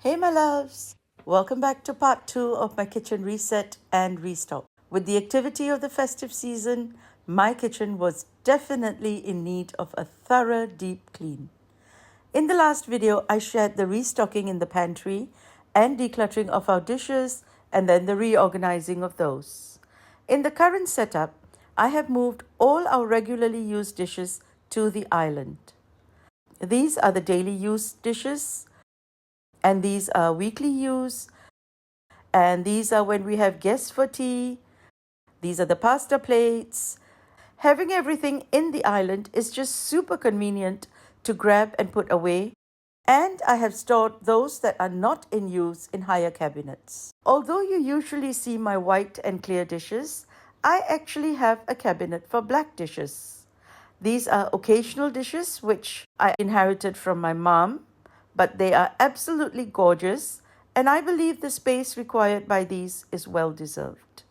Hey my loves! Welcome back to part 2 of my kitchen reset and restock. With the activity of the festive season, my kitchen was definitely in need of a thorough deep clean. In the last video, I shared the restocking in the pantry and decluttering of our dishes and then the reorganizing of those. In the current setup, I have moved all our regularly used dishes to the island. These are the daily use dishes, and these are weekly use, and these are when we have guests for tea. These are the pasta plates. Having everything in the island is just super convenient to grab and put away, and I have stored those that are not in use in higher cabinets. Although you usually see my white and clear dishes, I actually have a cabinet for black dishes. These are occasional dishes which I inherited from my mom, but they are absolutely gorgeous, and I believe the space required by these is well deserved.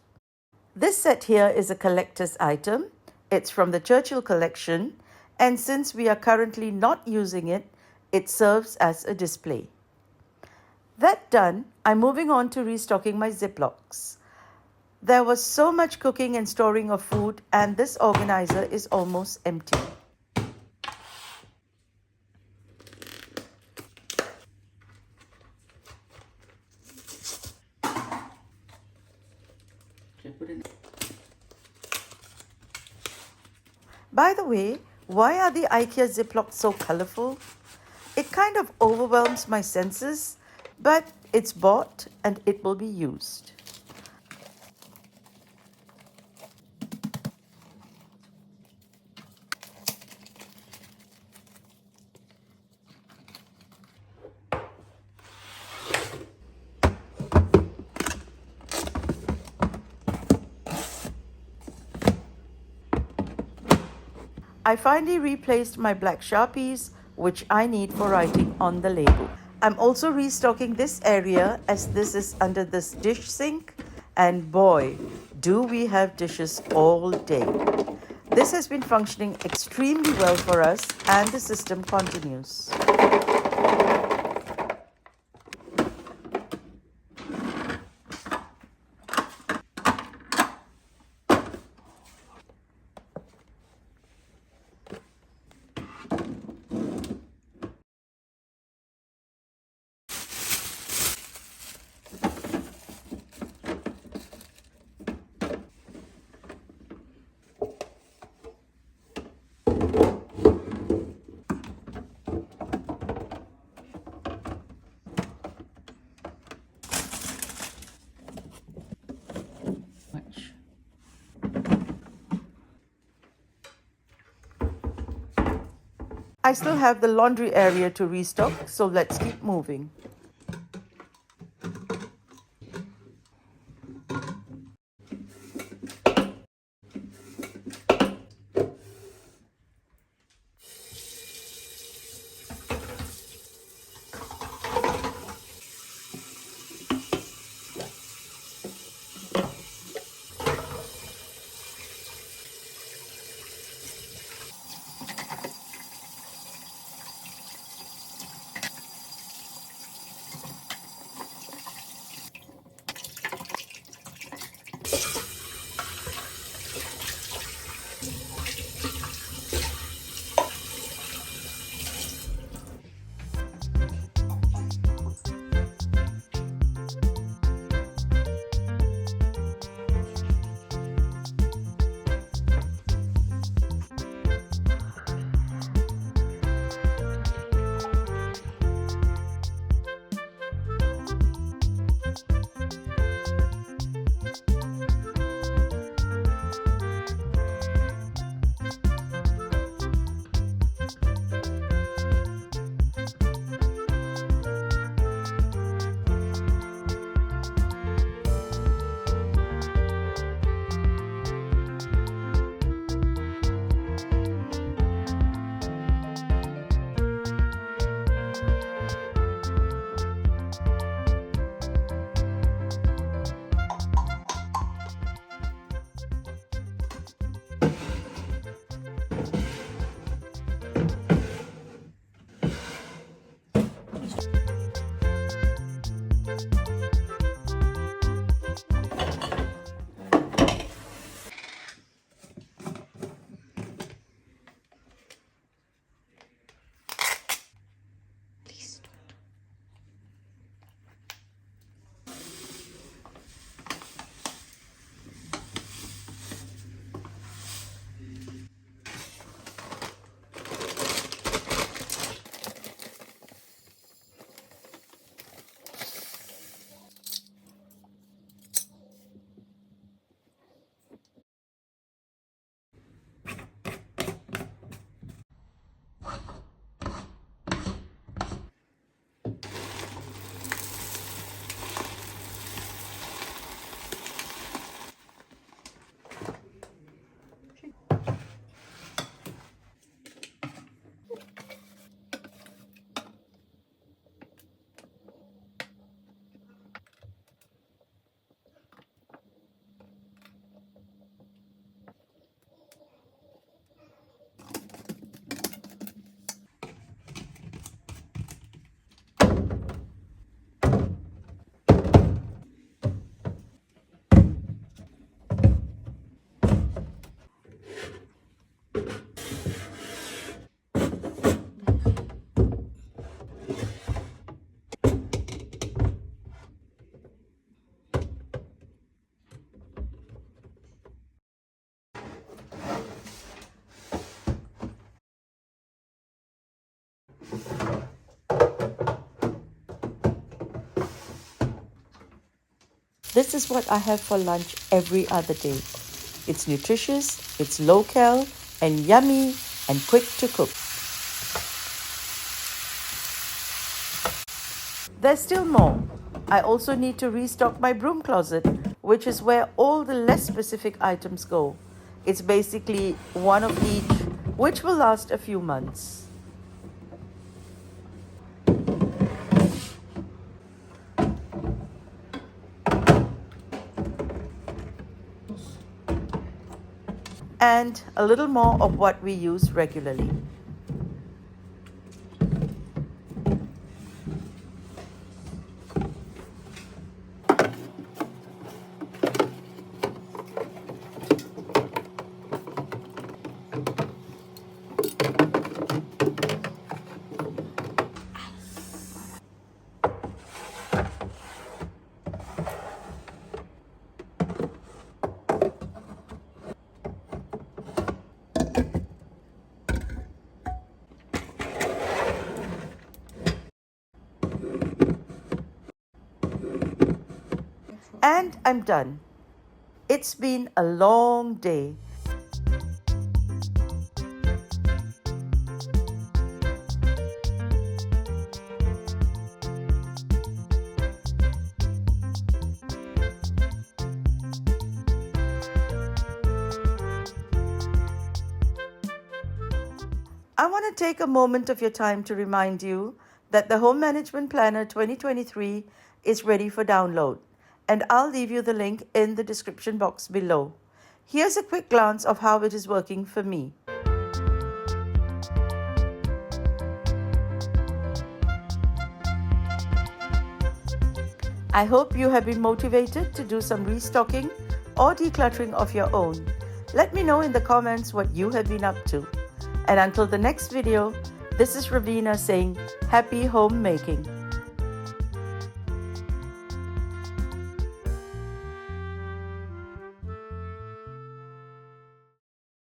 This set here is a collector's item. It's from the Churchill collection, and since we are currently not using it, it serves as a display. That done, I'm moving on to restocking my Ziplocs. There was so much cooking and storing of food, and this organizer is almost empty. By the way, why are the IKEA Ziplocs so colorful? It kind of overwhelms my senses, but it's bought and it will be used. I finally replaced my black Sharpies, which I need for writing on the label. I'm also restocking this area as this is under this dish sink, and boy, do we have dishes all day. This has been functioning extremely well for us, and the system continues. I still have the laundry area to restock, so let's keep moving. This is what I have for lunch every other day. It's nutritious, it's low-cal, and yummy, and quick to cook. There's still more. I also need to restock my broom closet, which is where all the less specific items go. It's basically one of each, which will last a few months. And a little more of what we use regularly. And I'm done. It's been a long day. I want to take a moment of your time to remind you that the Home Management Planner 2023 is ready for download, and I'll leave you the link in the description box below. Here's a quick glance of how it is working for me. I hope you have been motivated to do some restocking or decluttering of your own. Let me know in the comments what you have been up to. And until the next video, this is Raveena saying happy homemaking.